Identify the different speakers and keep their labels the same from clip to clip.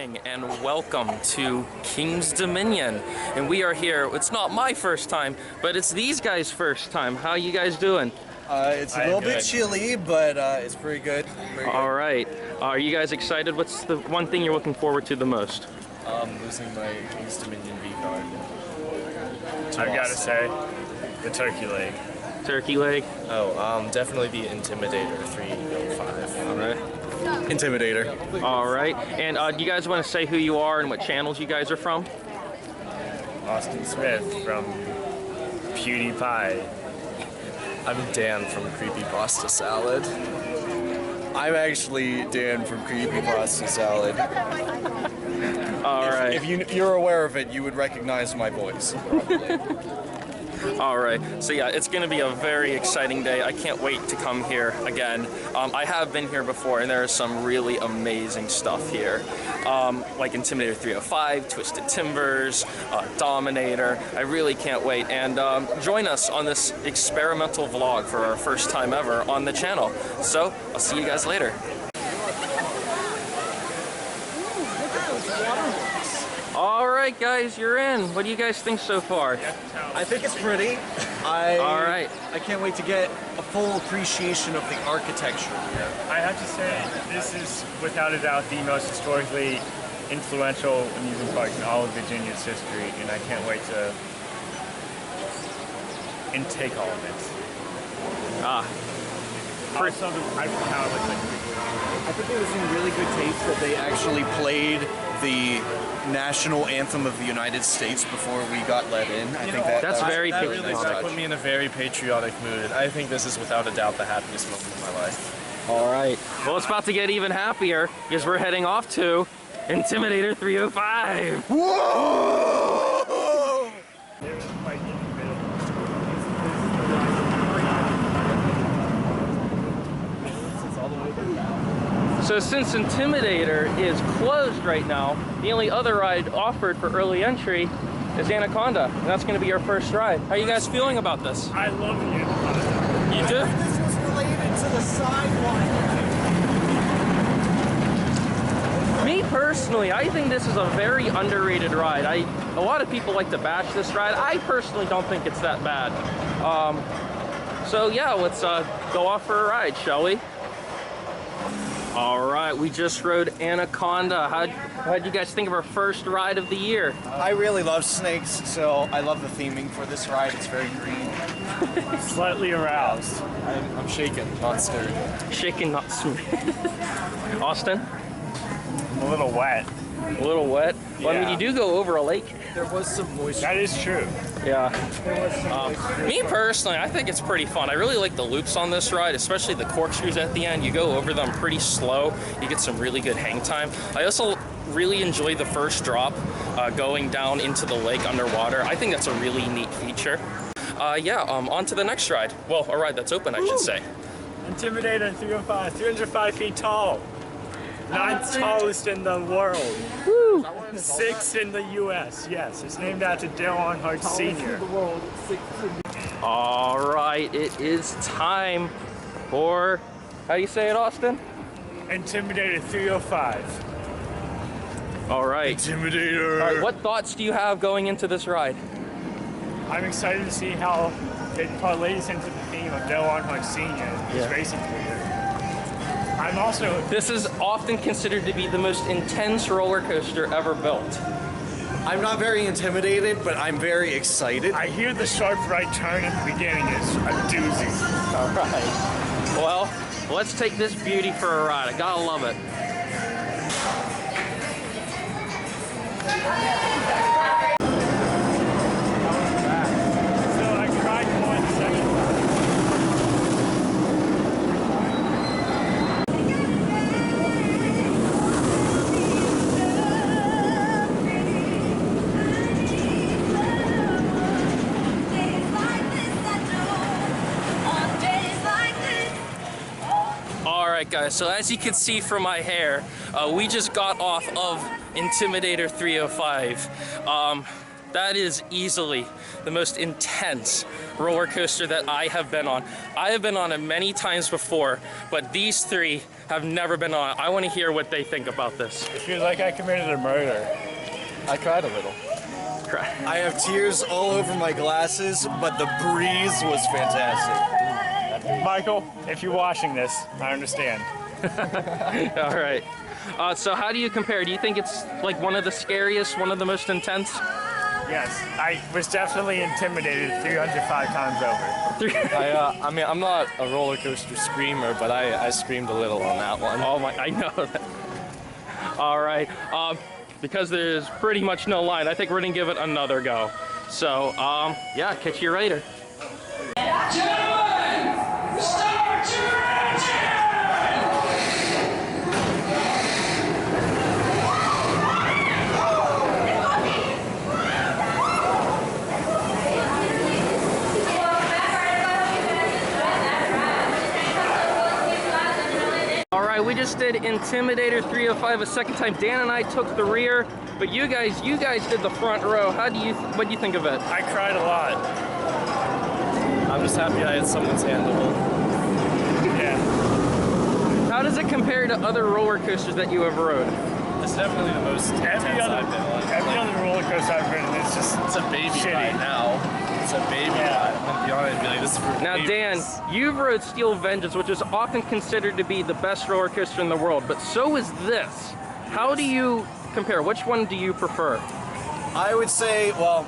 Speaker 1: morning and welcome to King's Dominion. And we are here, it's not my first time, but it's these guys' first time. How you guys doing?
Speaker 2: It's a little bit chilly, but it's pretty good.
Speaker 1: All right. Are you guys excited? What's the one thing you're looking forward to the most?
Speaker 2: Losing my King's Dominion V card.
Speaker 3: I've got to say, the turkey leg.
Speaker 1: Turkey leg?
Speaker 2: Oh, definitely the Intimidator 305.
Speaker 1: All right.
Speaker 2: Intimidator.
Speaker 1: All right. And do you guys want to say who you are and what channels you guys are from?
Speaker 3: Austin Smith from PewDiePie.
Speaker 2: I'm Dan from Creepypasta Salad. I'm actually Dan from Creepypasta Salad.
Speaker 1: All right.
Speaker 2: If you're aware of it, you would recognize my voice.
Speaker 1: All right, so yeah, it's going to be a very exciting day. I can't wait to come here again. I have been here before, and there is some really amazing stuff here, like Intimidator 305, Twisted Timbers, Dominator. I really can't wait. And join us on this experimental vlog for our first time ever on the channel. So I'll see you guys later. All right, guys, you're in. What do you guys think so far?
Speaker 2: I think it's pretty.
Speaker 1: All right.
Speaker 2: I can't wait to get a full appreciation of the architecture.
Speaker 3: I have to say, this is without a doubt the most historically influential amusement park in all of Virginia's history, and I can't wait to intake all of it. Also, how it looks like.
Speaker 2: I think it was in really good taste that they actually played the national anthem of the United States before we got let in. I think
Speaker 1: that's very
Speaker 2: patriotic. That put me in a very patriotic mood. I think this is without a doubt the happiest moment of my life.
Speaker 1: All right. Well, it's about to get even happier because we're heading off to Intimidator 305.
Speaker 2: Whoa!
Speaker 1: So since Intimidator is closed right now, the only other ride offered for early entry is Anaconda, and that's going to be your first ride. How are you guys feeling about this?
Speaker 3: I love the Anaconda.
Speaker 1: You do?
Speaker 2: This was related to the sidewalk.
Speaker 1: Me personally, I think this is a very underrated ride. A lot of people like to bash this ride. I personally don't think it's that bad. So yeah, let's go off for a ride, shall we? All right, we just rode Anaconda. How'd you guys think of our first ride of the year?
Speaker 2: I really love snakes, so I love the theming for this ride. It's very green.
Speaker 3: Slightly aroused.
Speaker 2: I'm shaken, not stirred.
Speaker 1: Shaken, not stirred. Austin?
Speaker 3: I'm a little wet.
Speaker 1: A little wet? Well, I mean, you do go over a lake.
Speaker 2: There was some moisture.
Speaker 3: That is true.
Speaker 1: Yeah. Me personally, I think it's pretty fun. I really like the loops on this ride, especially the corkscrews at the end. You go over them pretty slow. You get some really good hang time. I also really enjoy the first drop, going down into the lake underwater. I think that's a really neat feature. On to the next ride. Well, a ride that's open, I should say.
Speaker 3: Intimidator 305, 305 feet tall. 9th tallest in the world.
Speaker 1: Woo!
Speaker 3: 6th in the U.S. Yes, it's named after Dale Earnhardt Sr.
Speaker 1: All right, it is time for, how do you say it, Austin?
Speaker 3: Intimidator 305.
Speaker 1: All right.
Speaker 2: Intimidator.
Speaker 1: All right, what thoughts do you have going into this ride?
Speaker 3: I'm excited to see how it parlays into the theme of Dale Earnhardt Sr. His racing career. I'm also...
Speaker 1: This is often considered to be the most intense roller coaster ever built.
Speaker 2: I'm not very intimidated, but I'm very excited.
Speaker 3: I hear the sharp right turn at the beginning is a doozy.
Speaker 1: All right. Well, let's take this beauty for a ride. I gotta love it.
Speaker 3: So I cried for 1 second.
Speaker 1: Alright guys, so as you can see from my hair, we just got off of Intimidator 305. That is easily the most intense roller coaster that I have been on. I have been on it many times before, but these three have never been on it. I want to hear what they think about this.
Speaker 3: It feels like I committed a murder. I cried a little.
Speaker 2: I have tears all over my glasses, but the breeze was fantastic.
Speaker 3: Michael, if you're watching this, I understand.
Speaker 1: All right. So how do you compare? Do you think it's like one of the scariest, one of the most intense?
Speaker 3: Yes, I was definitely intimidated 305 times over.
Speaker 4: I mean, I'm not a roller coaster screamer, but I screamed a little on that one.
Speaker 1: Oh my, I know that. All right. Because there's pretty much no line, I think we're gonna give it another go. So, yeah, catch you later.
Speaker 5: Gentlemen, start your engine!
Speaker 1: All right, we just did Intimidator 305 a second time. Dan and I took the rear, but you guys did the front row. What do you think of it?
Speaker 3: I cried a lot.
Speaker 4: I'm just happy I had someone's hand to hold.
Speaker 3: Yeah.
Speaker 1: How does it compare to other roller coasters that you have rode?
Speaker 4: It's definitely the most intense I've been on.
Speaker 3: Every other roller coaster I've ridden is just
Speaker 4: It's a baby
Speaker 3: shitty.
Speaker 4: ride now. It's a baby ride. I'm gonna be honest and be like, this is for
Speaker 1: Now,
Speaker 4: babies.
Speaker 1: Dan, you've rode Steel Vengeance, which is often considered to be the best roller coaster in the world, but so is this. How do you compare? Which one do you prefer?
Speaker 2: I would say, well,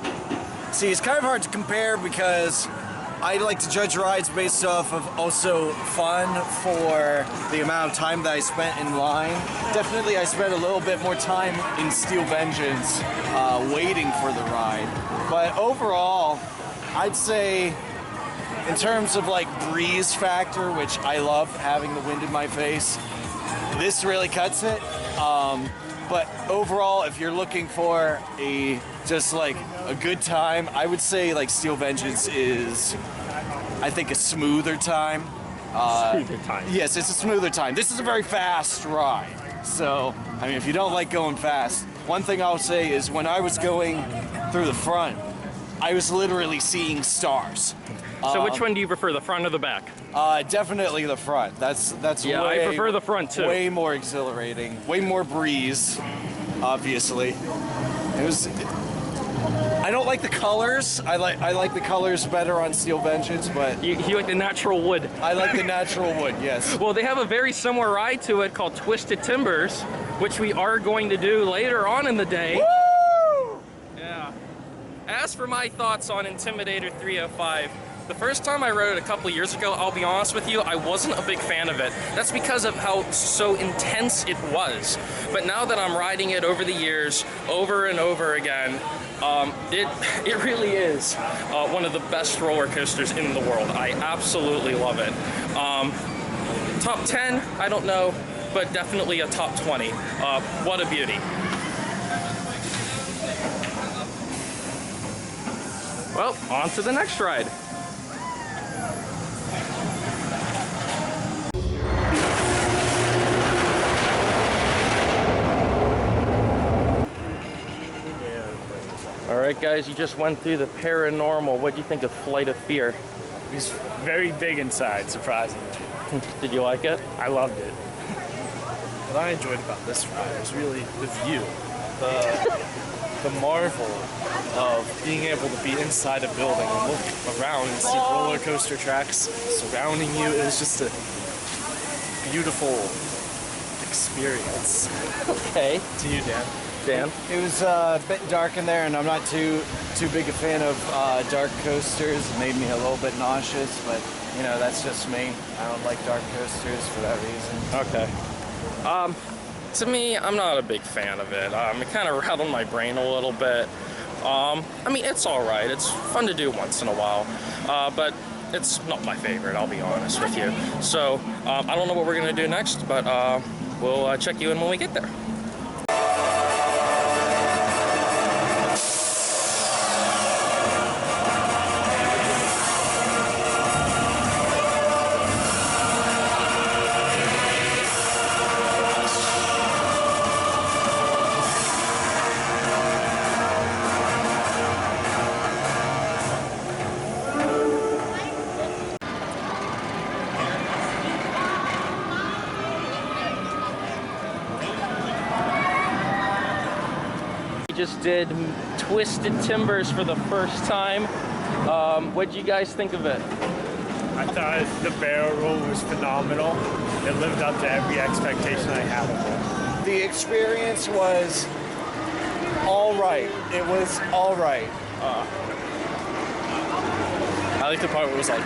Speaker 2: see, it's kind of hard to compare because I like to judge rides based off of also fun for the amount of time that I spent in line. Definitely, I spent a little bit more time in Steel Vengeance waiting for the ride. But overall, I'd say in terms of like breeze factor, which I love having the wind in my face, this really cuts it. But overall, if you're looking for just like a good time, I would say like Steel Vengeance is, I think, a smoother time.
Speaker 3: Smoother time.
Speaker 2: Yes, it's a smoother time. This is a very fast ride. So, I mean, if you don't like going fast, one thing I'll say is when I was going through the front, I was literally seeing stars.
Speaker 1: So which one do you prefer, the front or the back?
Speaker 2: Definitely the front. That's
Speaker 1: Yeah,
Speaker 2: way,
Speaker 1: I prefer the front too.
Speaker 2: Way more exhilarating, way more breeze, obviously. I don't like the colors. I like the colors better on Steel Vengeance, but
Speaker 1: You like the natural wood.
Speaker 2: I like the natural wood, yes.
Speaker 1: Well, they have a very similar ride to it called Twisted Timbers, which we are going to do later on in the day.
Speaker 2: Woo!
Speaker 1: Yeah. As for my thoughts on Intimidator 305, the first time I rode it a couple years ago, I'll be honest with you, I wasn't a big fan of it. That's because of how so intense it was. But now that I'm riding it over the years, over and over again, it really is one of the best roller coasters in the world. I absolutely love it. Top 10, I don't know, but definitely a top 20. What a beauty. Well, on to the next ride. All right, guys, you just went through the paranormal. What do you think of Flight of Fear?
Speaker 3: It's very big inside, surprisingly.
Speaker 1: Did you like it?
Speaker 3: I loved it.
Speaker 4: What I enjoyed about this ride was really the view, the marvel of being able to be inside a building and look around and see roller coaster tracks surrounding you. It was just a beautiful experience.
Speaker 1: Okay.
Speaker 4: To you, Dan.
Speaker 1: Dan?
Speaker 2: It was a bit dark in there, and I'm not too big a fan of dark coasters. It made me a little bit nauseous, but you know, that's just me. I don't like dark coasters for that reason.
Speaker 1: Okay. To me, I'm not a big fan of it. It kind of rattled my brain a little bit. I mean, it's all right. It's fun to do once in a while, but it's not my favorite, I'll be honest with you. So, I don't know what we're going to do next, but we'll check you in when we get there. just did Twisted Timbers for the first time. What did you guys think of it?
Speaker 3: I thought the barrel roll was phenomenal. It lived up to every expectation I had of it.
Speaker 2: The experience was all right. It was all right.
Speaker 4: I like the part where it was like,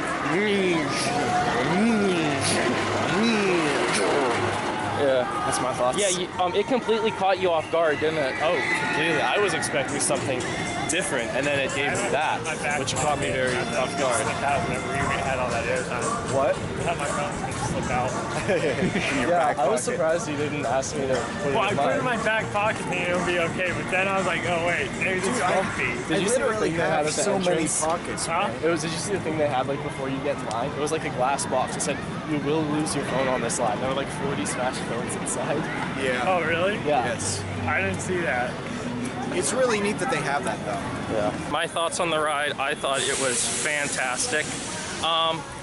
Speaker 1: Yeah.
Speaker 4: that's my thoughts.
Speaker 1: Yeah, it completely caught you off guard, didn't it?
Speaker 4: Oh, completely. I was expecting something different, and then it gave me that, which caught me very off guard.
Speaker 3: Slip out whenever you had all that airtime.
Speaker 4: What?
Speaker 3: I had my phone going to slip out.
Speaker 4: Yeah, I was surprised you didn't ask me to put
Speaker 3: Well, I
Speaker 4: it in
Speaker 3: put it in
Speaker 4: mine.
Speaker 3: my back pocket thinking it would be okay, but then I was like, oh wait, maybe this is comfy.
Speaker 4: Did you see the thing they had at the
Speaker 2: so many
Speaker 4: entrance?
Speaker 2: pockets.
Speaker 3: Huh?
Speaker 4: Did you see the thing they had like before you get in line? It was like a glass box. It said, you will lose your phone on this line. There were like 40 smashed phones inside.
Speaker 2: Yeah.
Speaker 3: Oh really?
Speaker 4: Yeah.
Speaker 2: Yes.
Speaker 3: I didn't see that.
Speaker 2: It's really neat that they have that though.
Speaker 4: Yeah.
Speaker 1: My thoughts on the ride, I thought it was fantastic.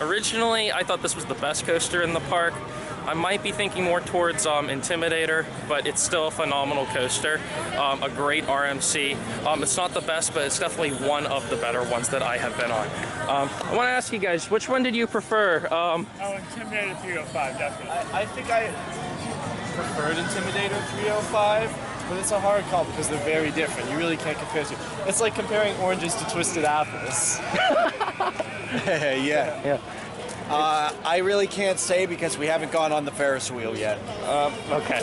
Speaker 1: Originally, I thought this was the best coaster in the park. I might be thinking more towards Intimidator, but it's still a phenomenal coaster. A great RMC. It's not the best, but it's definitely one of the better ones that I have been on. I want to ask you guys, which one did you prefer?
Speaker 3: Oh, Intimidator 305, definitely.
Speaker 4: I think I preferred Intimidator 305, but it's a hard call because they're very different. You really can't compare two. It's like comparing oranges to twisted apples.
Speaker 2: Yeah.
Speaker 1: Yeah.
Speaker 2: I really can't say because we haven't gone on the Ferris wheel yet.
Speaker 1: Okay.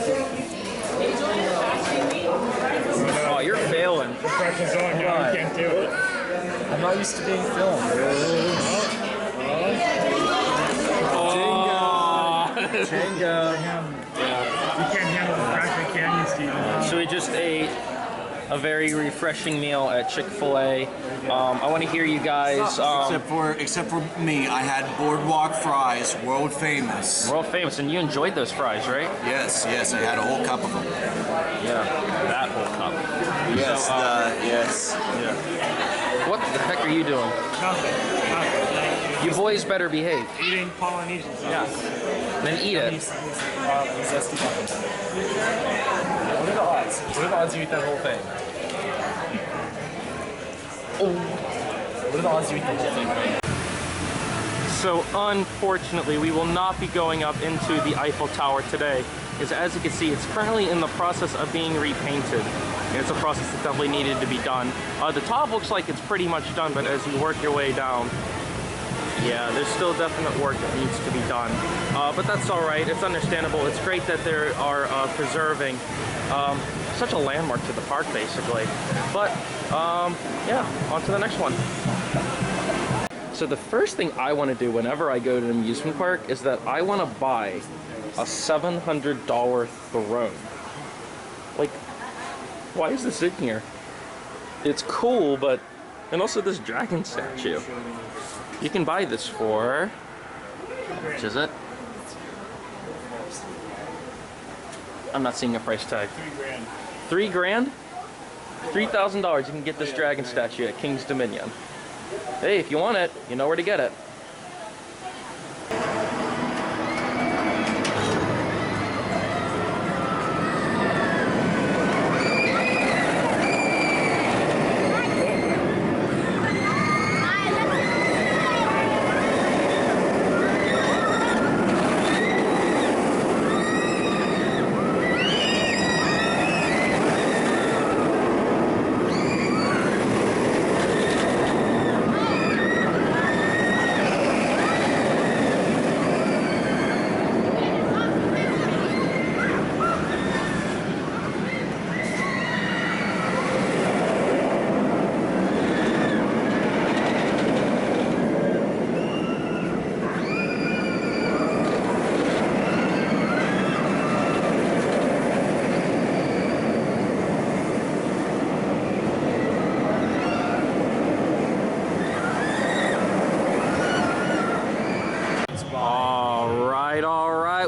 Speaker 1: Oh, you're failing.
Speaker 3: The pressure's on you, you can't do it.
Speaker 4: I'm not used to being filmed.
Speaker 2: Jenga.
Speaker 3: You can't handle the pressure, can you, Steven?
Speaker 1: So we just ate a very refreshing meal at Chick-fil-A. I want to hear you guys.
Speaker 2: Except for me, I had boardwalk fries, world famous.
Speaker 1: World famous, and you enjoyed those fries, right?
Speaker 2: Yes, I had a whole cup of them.
Speaker 1: Yeah, that whole cup.
Speaker 2: Yes,
Speaker 1: So,
Speaker 2: yes.
Speaker 1: Yeah. What the heck are you doing?
Speaker 3: Nothing.
Speaker 1: You boys better behave.
Speaker 3: Eating Polynesian sauce.
Speaker 1: Yeah. Then eat it.
Speaker 4: Zesty buttons. What are the odds? What are the odds you eat that whole thing? What are the odds you eat the whole thing?
Speaker 1: So unfortunately, we will not be going up into the Eiffel Tower today, because as you can see, it's currently in the process of being repainted. And it's a process that definitely needed to be done. The top looks like it's pretty much done, but as you work your way down, yeah, there's still definite work that needs to be done. But that's all right, it's understandable. It's great that they are preserving such a landmark to the park, basically. But yeah, on to the next one. So the first thing I want to do whenever I go to an amusement park is that I want to buy a $700 throne. Like, why is this in here? It's cool, but... And also this dragon statue. You can buy this for... How much is it? I'm not seeing a price tag. $3 grand. $3,000 you can get this dragon statue at King's Dominion. Hey, if you want it, you know where to get it.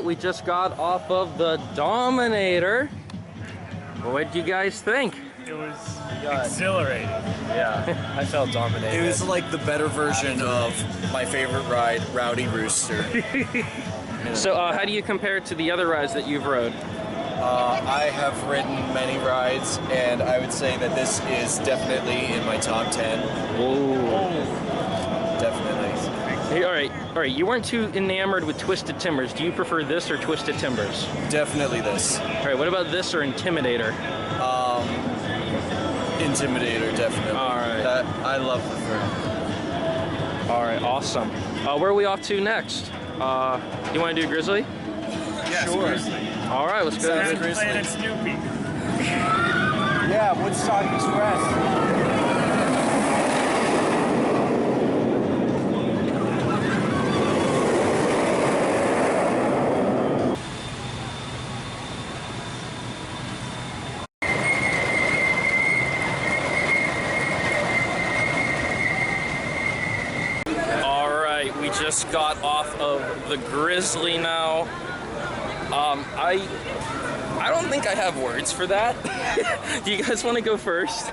Speaker 1: We just got off of the Dominator. What did you guys think?
Speaker 3: It was exhilarating.
Speaker 4: Yeah, I felt dominated.
Speaker 2: It was like the better version of my favorite ride, Rowdy Rooster.
Speaker 1: So how do you compare it to the other rides that you've rode?
Speaker 2: I have ridden many rides, and I would say that this is definitely in my top 10. Definitely.
Speaker 1: Hey, all right. You weren't too enamored with Twisted Timbers. Do you prefer this or Twisted Timbers?
Speaker 2: Definitely this.
Speaker 1: All right. What about this or Intimidator?
Speaker 2: Intimidator, definitely.
Speaker 1: All right.
Speaker 2: That I love the firm.
Speaker 1: All right. Awesome. Where are we off to next? You want to do Grizzly?
Speaker 3: Yes,
Speaker 2: Sure.
Speaker 3: Grizzly.
Speaker 1: All right. Let's go.
Speaker 2: Sounds
Speaker 1: To
Speaker 2: Grizzly.
Speaker 3: Planet Snoopy.
Speaker 2: Yeah, Woodstock Express.
Speaker 1: We just got off of the Grizzly now. I don't think I have words for that. Do you guys want to go first?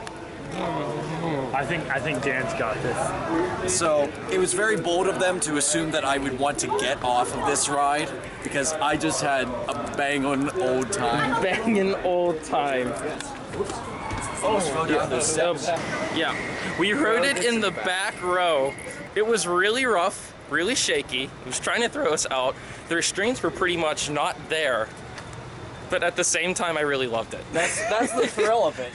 Speaker 3: I think Dan's got this.
Speaker 2: So it was very bold of them to assume that I would want to get off of this ride because I just had a banging old time.
Speaker 1: Banging old time.
Speaker 2: Almost rode down those steps.
Speaker 1: Yeah, we rode it in the back row. It was really rough, really shaky. It was trying to throw us out. The restraints were pretty much not there, but at the same time, I really loved it.
Speaker 2: That's the thrill of it,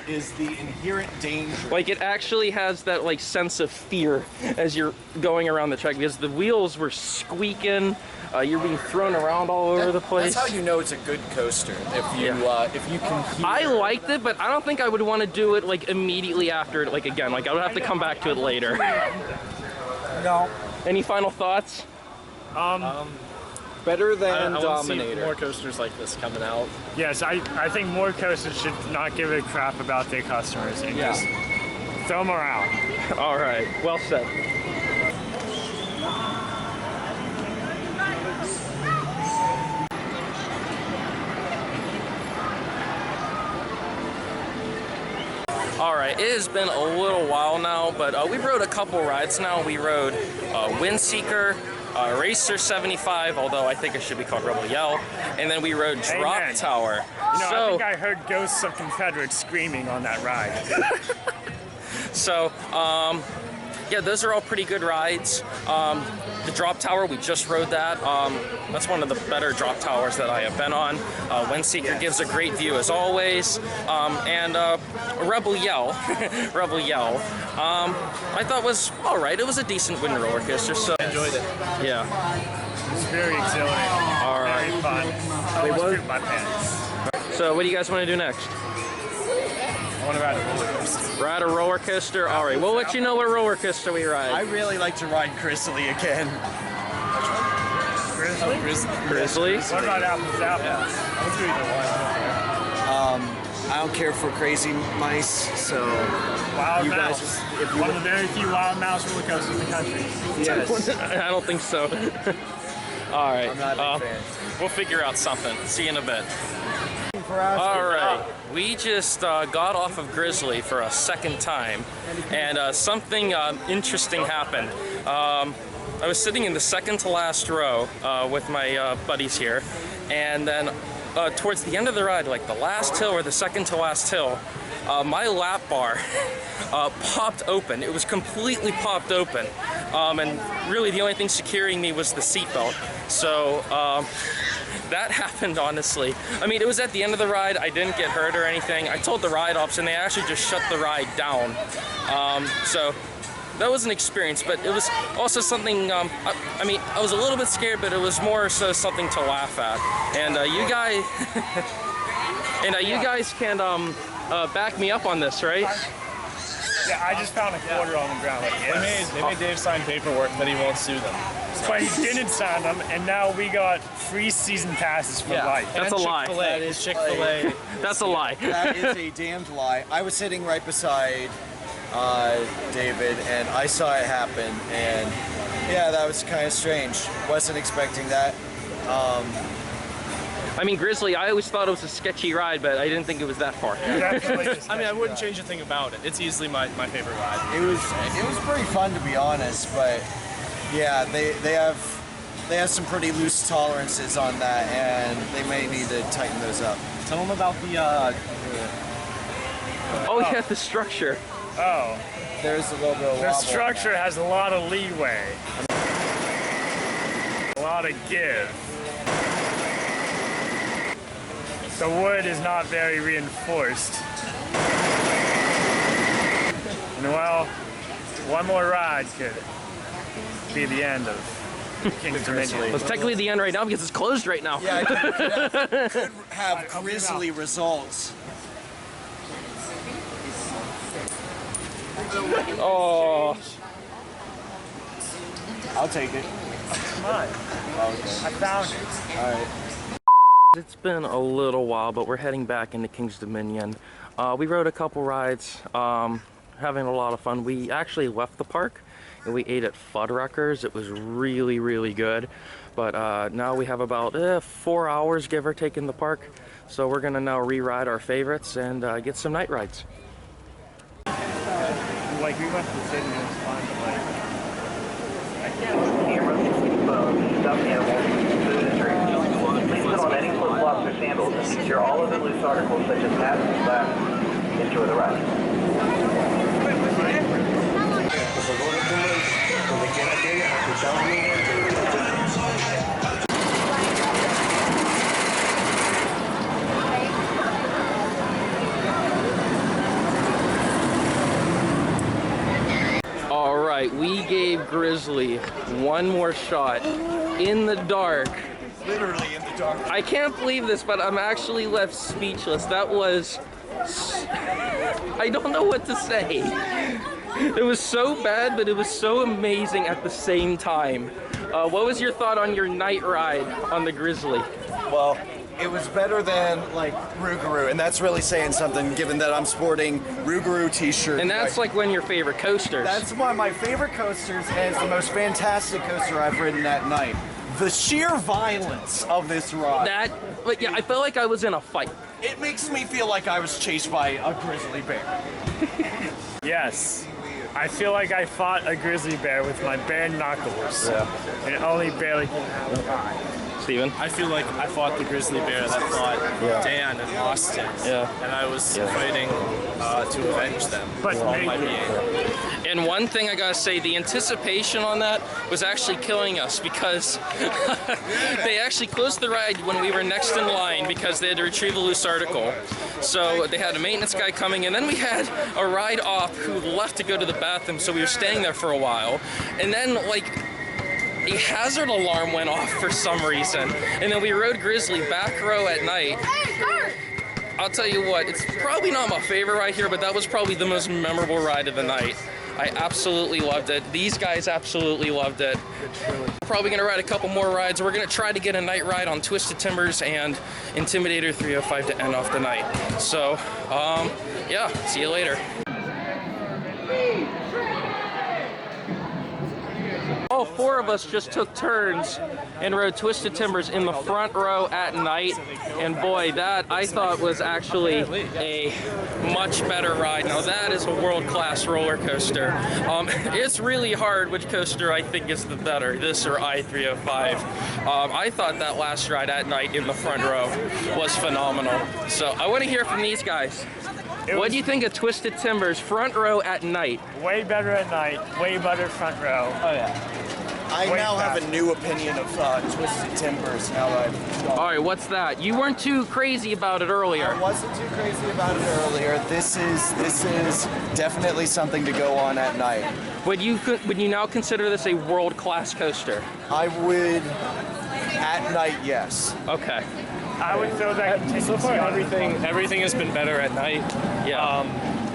Speaker 2: is the inherent danger.
Speaker 1: Like, it actually has that like sense of fear as you're going around the track because the wheels were squeaking. You're being thrown around all over the place.
Speaker 2: That's how you know it's a good coaster. If you can hear.
Speaker 1: I liked it, but I don't think I would want to do it like immediately after it. Like again, like I would have to come back to it later.
Speaker 2: No.
Speaker 1: Any final thoughts?
Speaker 2: Better than
Speaker 4: I want to
Speaker 2: Dominator.
Speaker 4: see more coasters like this coming out.
Speaker 3: Yes, I think more coasters should not give a crap about their customers and just throw them around.
Speaker 1: All right, well said. All right, it has been a little while now, but we rode a couple rides now. We rode Windseeker, Racer 75, although I think it should be called Rebel Yell, and then we rode Drop
Speaker 3: Amen.
Speaker 1: Tower.
Speaker 3: You know, I think I heard ghosts of Confederates screaming on that ride.
Speaker 1: So, yeah, those are all pretty good rides. The Drop Tower, we just rode that. That's one of the better drop towers that I have been on. Windseeker gives a great view as always. And Rebel Yell, Rebel Yell, I thought was all right. It was a decent wind roller coaster, so
Speaker 4: Enjoyed it.
Speaker 1: yeah.
Speaker 3: It's very exhilarating.
Speaker 1: All right.
Speaker 3: Very fun. I almost pooped my pants.
Speaker 1: So what do you guys want to do next?
Speaker 3: I want to ride a roller coaster.
Speaker 1: Ride a roller coaster? All right, we'll let you know what roller coaster we ride.
Speaker 2: I really like to ride Grizzly again.
Speaker 3: Grizzly?
Speaker 1: Grizzly?
Speaker 3: What about apples? Apples. I'll do either one.
Speaker 2: I don't care for crazy mice, so
Speaker 3: Wild
Speaker 2: you
Speaker 3: Mouse.
Speaker 2: guys, if you
Speaker 3: One of the very few wild mouse roller coasters in the country.
Speaker 2: yes,
Speaker 1: I don't think so. All right,
Speaker 2: I'm not a big fan.
Speaker 1: we'll figure out something. See you in a bit. All right, we just got off of Grizzly for a second time, and something interesting happened. I was sitting in the second to last row with my buddies here, and then towards the end of the ride, like the last hill or the second to last hill, my lap bar popped open. It was completely popped open, and really the only thing securing me was the seatbelt. So that happened, honestly. I mean, it was at the end of the ride. I didn't get hurt or anything. I told the ride ops, and they actually just shut the ride down. So that was an experience, but it was also something, I mean, I was a little bit scared, but it was more so something to laugh at. And you guys, you guys can back me up on this, right?
Speaker 3: Yeah, I just found a quarter on the ground. Like, yes.
Speaker 4: They made Dave sign paperwork that he won't sue them.
Speaker 3: But he didn't sign them, and now we got free season passes for life.
Speaker 1: That's a lie.
Speaker 2: That is
Speaker 4: Chick-fil-A.
Speaker 1: That's a lie.
Speaker 2: that is a damned lie. I was sitting right beside David, and I saw it happen, and yeah, that was kind of strange. Wasn't expecting that.
Speaker 1: I mean, Grizzly, I always thought it was a sketchy ride, but I didn't think it was that far.
Speaker 3: Definitely just
Speaker 4: I mean, I wouldn't change a thing about it. It's easily my favorite ride.
Speaker 2: It was pretty fun, to be honest, but yeah, they have they have some pretty loose tolerances on that, and they may need to tighten those up.
Speaker 4: Tell them about the
Speaker 1: Oh yeah, the structure.
Speaker 3: Oh,
Speaker 2: There's a little bit of
Speaker 3: the
Speaker 2: wobble.
Speaker 3: structure has a lot of leeway. A lot of give. The wood is not very reinforced. And well, one more ride could be the end of King's Dominion.
Speaker 1: Well, it's technically the end right now because it's closed right now.
Speaker 2: Yeah, could have Grizzly results.
Speaker 1: Oh.
Speaker 2: I'll take it.
Speaker 3: Come on. I found it.
Speaker 2: All right.
Speaker 1: It's been a little while, but we're heading back into King's Dominion. We rode a couple rides, having a lot of fun. We actually left the park and we ate at Fuddruckers. It was really, really good. But now we have about 4 hours, give or take, in the park. So we're gonna now re-ride our favorites and get some night rides.
Speaker 3: Like, we went to the city and it was fun, but like, I can't.
Speaker 6: Cameras, phones, stuffed animals, food and drink. Please put on any flip-flops or sandals and secure all other loose articles such as hats and flaps. Enjoy the ride.
Speaker 1: All right, we gave Grizzly one more shot in the dark.
Speaker 2: Literally in the dark.
Speaker 1: I can't believe this, but I'm actually left speechless. That was... I don't know what to say. It was so bad, but it was so amazing at the same time. What was your thought on your night ride on the Grizzly?
Speaker 2: Well, it was better than like Rougarou, and that's really saying something given that I'm sporting Rougarou t-shirt.
Speaker 1: And that's like one of your favorite coasters.
Speaker 2: That's one of my favorite coasters, and it's the most fantastic coaster I've ridden that night. The sheer violence of this ride.
Speaker 1: But yeah, I felt like I was in a fight.
Speaker 2: It makes me feel like I was chased by a grizzly bear.
Speaker 3: Yes. I feel like I fought a grizzly bear with my bare knuckles.
Speaker 1: Yeah.
Speaker 3: And it only barely came out of the eye.
Speaker 1: Steven?
Speaker 4: I feel like I fought the grizzly bear that fought Dan and lost it.
Speaker 1: Yeah.
Speaker 4: And I was fighting to avenge them.
Speaker 3: But
Speaker 4: for all my
Speaker 3: maybe.
Speaker 4: being.
Speaker 1: And one thing I gotta say, the anticipation on that was actually killing us because they actually closed the ride when we were next in line because they had to retrieve a loose article. So they had a maintenance guy coming, and then we had a ride op who left to go to the bathroom, so we were staying there for a while. And then, like, a hazard alarm went off for some reason. And then we rode Grizzly back row at night. I'll tell you what, it's probably not my favorite ride here, but that was probably the most memorable ride of the night. I absolutely loved it. These guys absolutely loved it. We're probably gonna ride a couple more rides. We're gonna try to get a night ride on Twisted Timbers and Intimidator 305 to end off the night. So, yeah, see you later. All four of us just took turns and rode Twisted Timbers in the front row at night, and boy, that I thought was actually a much better ride. Now that is a world-class roller coaster. It's really hard which coaster I think is the better, this or I-305. I thought that last ride at night in the front row was phenomenal. So I want to hear from these guys. What do you think of Twisted Timbers front row at night?
Speaker 3: Way better at night, way better front row.
Speaker 2: Oh yeah. I
Speaker 3: Way
Speaker 2: now have
Speaker 3: faster.
Speaker 2: a new opinion of Twisted Timbers now that I've gone.
Speaker 1: All right, what's that? You weren't too crazy about it earlier.
Speaker 2: I wasn't too crazy about it earlier. This is definitely something to go on at night.
Speaker 1: Would you now consider this a world-class coaster?
Speaker 2: I would, at night, yes.
Speaker 1: Okay.
Speaker 3: I would throw that
Speaker 4: So far,
Speaker 3: contingency on
Speaker 4: everything has been better at night.
Speaker 1: Yeah.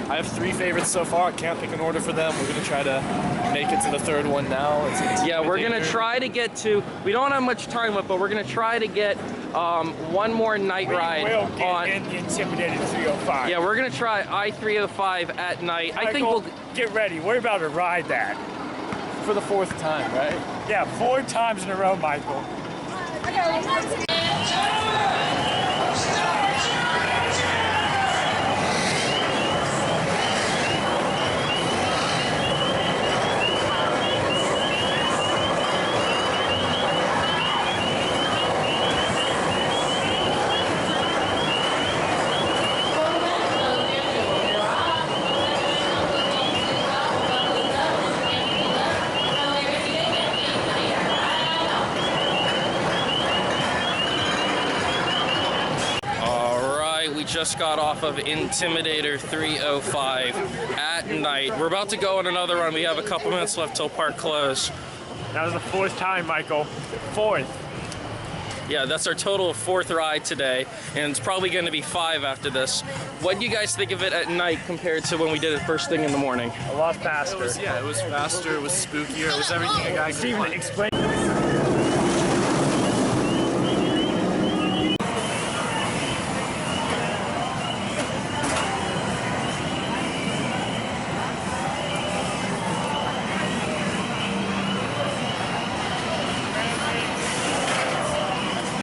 Speaker 4: I have 3 favorites so far. I can't pick an order for them. We're gonna try to make it to the 3rd one now.
Speaker 1: Yeah, we're gonna try to get to. We don't have much time left, but we're gonna try to get one more night ride
Speaker 3: We'll get
Speaker 1: on.
Speaker 3: in the Intimidator 305.
Speaker 1: Yeah, we're gonna try I-305 at night. I think
Speaker 3: Michael,
Speaker 1: we'll.
Speaker 3: get ready. We're about to ride that.
Speaker 4: for the 4th time, right?
Speaker 3: Yeah, 4 times in a row, Michael.
Speaker 1: just got off of Intimidator 305 at night. We're about to go on another run. We have a couple minutes left till park close.
Speaker 3: That was the 4th time, Michael. 4th.
Speaker 1: Yeah, that's our total of 4th ride today, and it's probably going to be 5 after this. What do you guys think of it at night compared to when we did it first thing in the morning?
Speaker 3: A lot faster.
Speaker 4: It was faster, it was spookier, it was everything a guy could
Speaker 3: Steven,
Speaker 4: want.
Speaker 3: explain.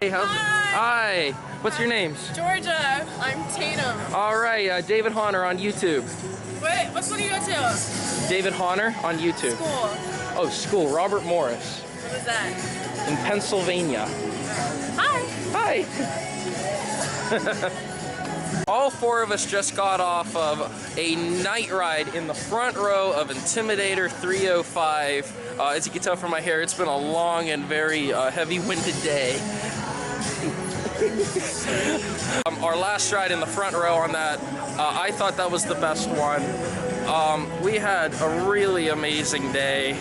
Speaker 1: Hey, Hi. What's your names?
Speaker 7: Georgia. I'm Tatum.
Speaker 1: All right, David Hahner on YouTube.
Speaker 7: Wait, what school do you go to?
Speaker 1: David Hahner on YouTube.
Speaker 7: School.
Speaker 1: Oh, school. Robert Morris
Speaker 7: What is that?
Speaker 1: in Pennsylvania.
Speaker 7: Hi.
Speaker 1: Hi. All 4 of us just got off of a night ride in the front row of Intimidator 305. As you can tell from my hair, it's been a long and very heavy-winded day. Our last ride in the front row on that, I thought that was the best one. We had a really amazing day.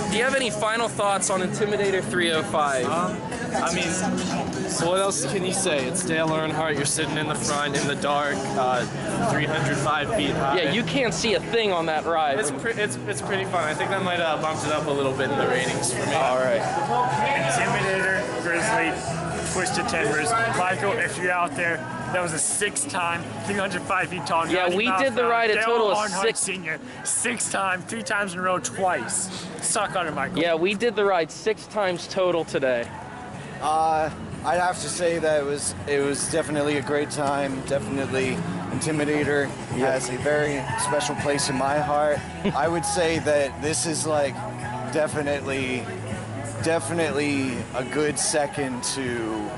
Speaker 1: Do you have any final thoughts on Intimidator 305?
Speaker 4: I mean, so what else can you say? It's Dale Earnhardt, you're sitting in the front in the dark, 305 feet high.
Speaker 1: Yeah, you can't see a thing on that ride.
Speaker 4: It's pretty fun. I think that might have bumped it up a little bit in the ratings for me.
Speaker 1: All right.
Speaker 3: Intimidator, Grizzly, Twisted Timbers. Michael, if you're out there, that was a 6th time, 305 feet tall.
Speaker 1: Yeah,
Speaker 3: 90
Speaker 1: we
Speaker 3: miles
Speaker 1: did
Speaker 3: an
Speaker 1: the
Speaker 3: hour.
Speaker 1: ride a
Speaker 3: Dale
Speaker 1: total of
Speaker 3: Earnhardt
Speaker 1: 6.
Speaker 3: Senior, 6th time, 3 times in a row, twice. Suck on it, Michael.
Speaker 1: Yeah, we did the ride 6 times total today.
Speaker 2: I'd have to say that it was definitely a great time. Definitely, Intimidator has a very special place in my heart. I would say that this is like definitely a good second to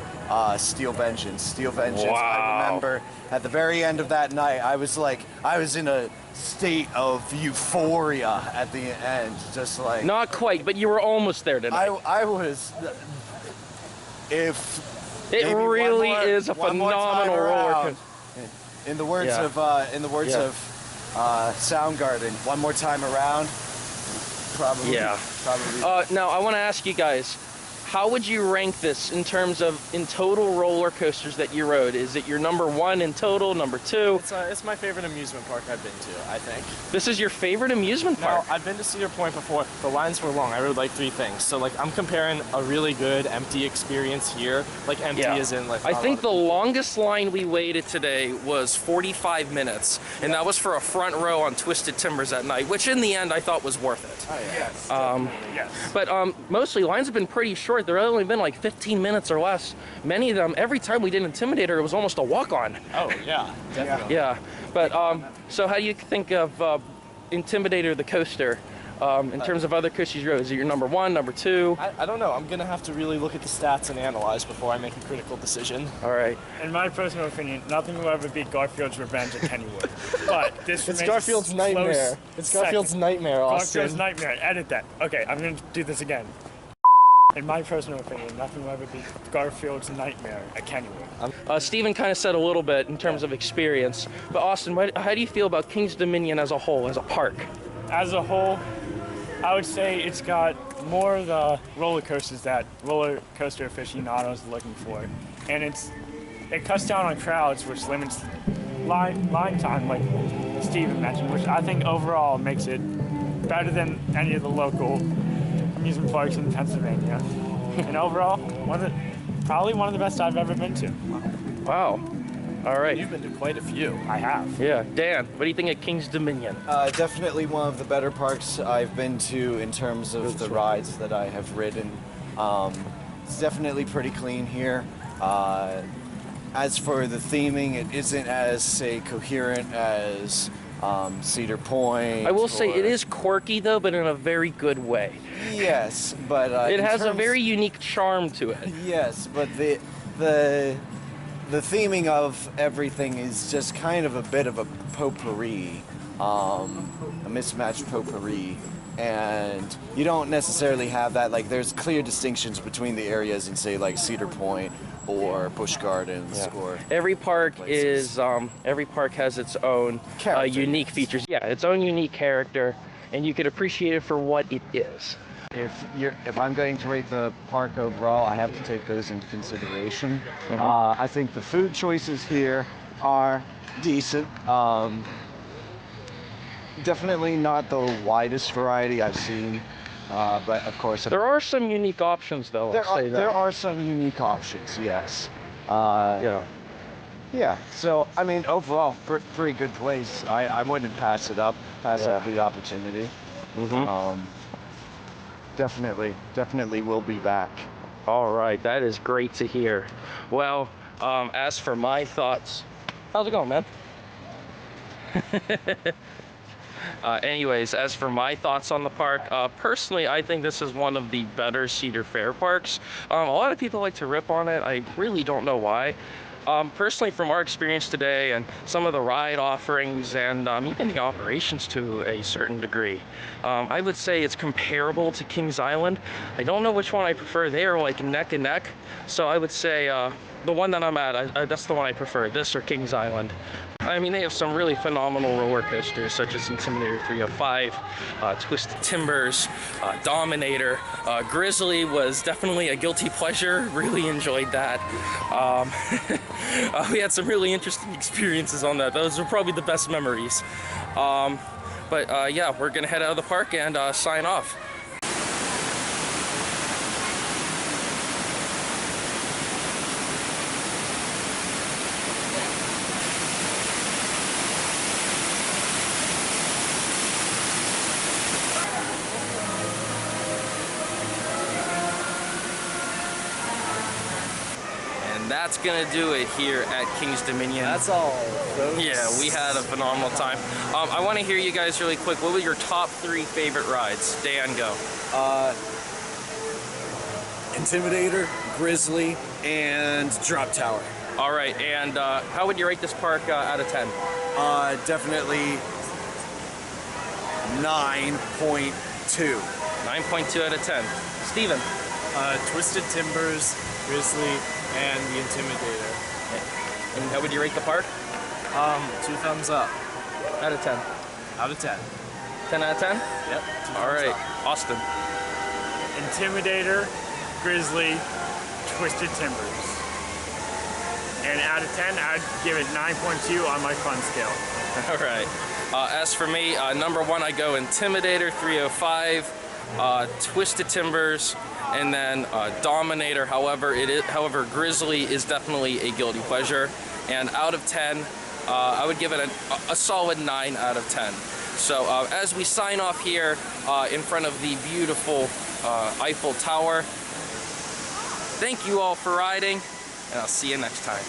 Speaker 2: Steel Vengeance. Steel Vengeance.
Speaker 1: Wow.
Speaker 2: I remember at the very end of that night, I was in a state of euphoria at the end, just like.
Speaker 1: Not quite, but you were almost there tonight.
Speaker 2: I was. If
Speaker 1: It
Speaker 2: maybe
Speaker 1: really
Speaker 2: one more-
Speaker 1: is a
Speaker 2: one more time
Speaker 1: phenomenal roller
Speaker 2: around,
Speaker 1: coaster.
Speaker 2: In the words
Speaker 1: Yeah.
Speaker 2: of Soundgarden, one more time around. Probably.
Speaker 1: Yeah.
Speaker 2: Probably.
Speaker 1: Now, I want to ask you guys, how would you rank this in terms of in total roller coasters that you rode? Is it your number 1 in total, number 2?
Speaker 4: It's my favorite amusement park I've been to, I think.
Speaker 1: This is your favorite amusement
Speaker 4: Now,
Speaker 1: park?
Speaker 4: I've been to Cedar Point before. The lines were long. I rode like 3 things. So like I'm comparing a really good empty experience here. Like empty as in like
Speaker 1: I think the longest line we waited today was 45 minutes, and that was for a front row on Twisted Timbers at night, which in the end I thought was worth it.
Speaker 4: Oh, yeah.
Speaker 3: Yes.
Speaker 1: But mostly lines have been pretty short. There have only been like 15 minutes or less. Many of them, every time we did Intimidator, it was almost a walk-on.
Speaker 4: Oh yeah, definitely.
Speaker 1: Yeah. But so how do you think of Intimidator the coaster in terms of other coasters you rode? Is it your number 1, number 2?
Speaker 4: I don't know. I'm gonna have to really look at the stats and analyze before I make a critical decision.
Speaker 1: All right.
Speaker 3: In my personal opinion, nothing will ever beat Garfield's Revenge at Kennywood. But this
Speaker 4: It's
Speaker 3: remains
Speaker 4: Garfield's
Speaker 3: a
Speaker 4: nightmare.
Speaker 3: close
Speaker 4: It's Garfield's
Speaker 3: second.
Speaker 4: nightmare, Austin.
Speaker 3: Garfield's Nightmare. Edit that. Okay, I'm going to do this again. In my personal opinion, nothing will ever beat Garfield's Nightmare at Kennywood.
Speaker 1: Steven kind of said a little bit in terms of experience. But Austin, how do you feel about King's Dominion as a whole, as a park?
Speaker 3: As a whole, I would say it's got more of the roller coasters that roller coaster aficionados are looking for. And it cuts down on crowds, which limits line time, like Steven mentioned, which I think overall makes it better than any of the local amusement parks in Pennsylvania. And overall, probably one of the best I've ever been to.
Speaker 1: Wow. All right.
Speaker 4: You've been to quite a few.
Speaker 3: I have.
Speaker 1: Yeah. Dan, what do you think of King's Dominion?
Speaker 2: Definitely one of the better parks I've been to in terms of the rides that I have ridden. It's definitely pretty clean here. As for the theming, it isn't as, say, coherent as Cedar Point.
Speaker 1: I will say it is quirky though, but in a very good way.
Speaker 2: Yes, but
Speaker 1: It
Speaker 2: in
Speaker 1: has a
Speaker 2: terms-
Speaker 1: very unique charm to it.
Speaker 2: Yes, but the theming of everything is just kind of a bit of a potpourri, a mismatched potpourri, and you don't necessarily have that. Like, there's clear distinctions between the areas in, say, like Cedar Point or Busch Gardens
Speaker 1: Yeah.
Speaker 2: or
Speaker 1: Every park
Speaker 2: places.
Speaker 1: is every park has its own
Speaker 2: Character.
Speaker 1: unique features. Yeah, its own unique character, and you can appreciate it for what it is.
Speaker 8: If I'm going to rate the park overall, I have to take those into consideration. I think the food choices here are decent. Definitely not the widest variety I've seen, but of course
Speaker 1: There are some unique options, though. I'll say that.
Speaker 8: there are some unique options. Yes.
Speaker 1: Yeah.
Speaker 8: Yeah. So I mean, overall, pretty good place. I wouldn't pass up the opportunity. Definitely will be back.
Speaker 1: All right, that is great to hear. Well, as for my thoughts, how's it going, man? Anyways, as for my thoughts on the park, personally, I think this is one of the better Cedar Fair parks. A lot of people like to rip on it. I really don't know why. Personally, from our experience today and some of the ride offerings and even the operations to a certain degree, I would say it's comparable to Kings Island. I don't know which one I prefer. They are like neck and neck. So I would say the one that I'm at, that's the one I prefer, this or Kings Island. I mean, they have some really phenomenal roller coasters, such as Intimidator 305, Twisted Timbers, Dominator. Grizzly was definitely a guilty pleasure. Really enjoyed that. We had some really interesting experiences on that. Those were probably the best memories. But yeah, we're gonna head out of the park and sign off. That's gonna do it here at King's Dominion.
Speaker 2: That's all, folks.
Speaker 1: Yeah, we had a phenomenal time. I want to hear you guys really quick. What were your top 3 favorite rides? Dan, go.
Speaker 2: Intimidator, Grizzly, and Drop Tower.
Speaker 1: All right, and how would you rate this park out of 10?
Speaker 2: Definitely 9.2.
Speaker 1: 9.2 out of 10. Steven?
Speaker 4: Twisted Timbers, Grizzly, and the Intimidator.
Speaker 1: And how would you rate the park?
Speaker 4: 2 thumbs up.
Speaker 1: Out of 10.
Speaker 4: Out of 10.
Speaker 1: 10 out of 10?
Speaker 4: Yep.
Speaker 1: All right, Austin.
Speaker 3: Intimidator, Grizzly, Twisted Timbers. And out of 10, I'd give it 9.2 on my fun scale.
Speaker 1: All right. As for me, number 1, I go Intimidator 305, Twisted Timbers, and then Dominator. However, Grizzly is definitely a guilty pleasure. And out of 10, I would give it a solid 9 out of 10. So as we sign off here in front of the beautiful Eiffel Tower, thank you all for riding, and I'll see you next time.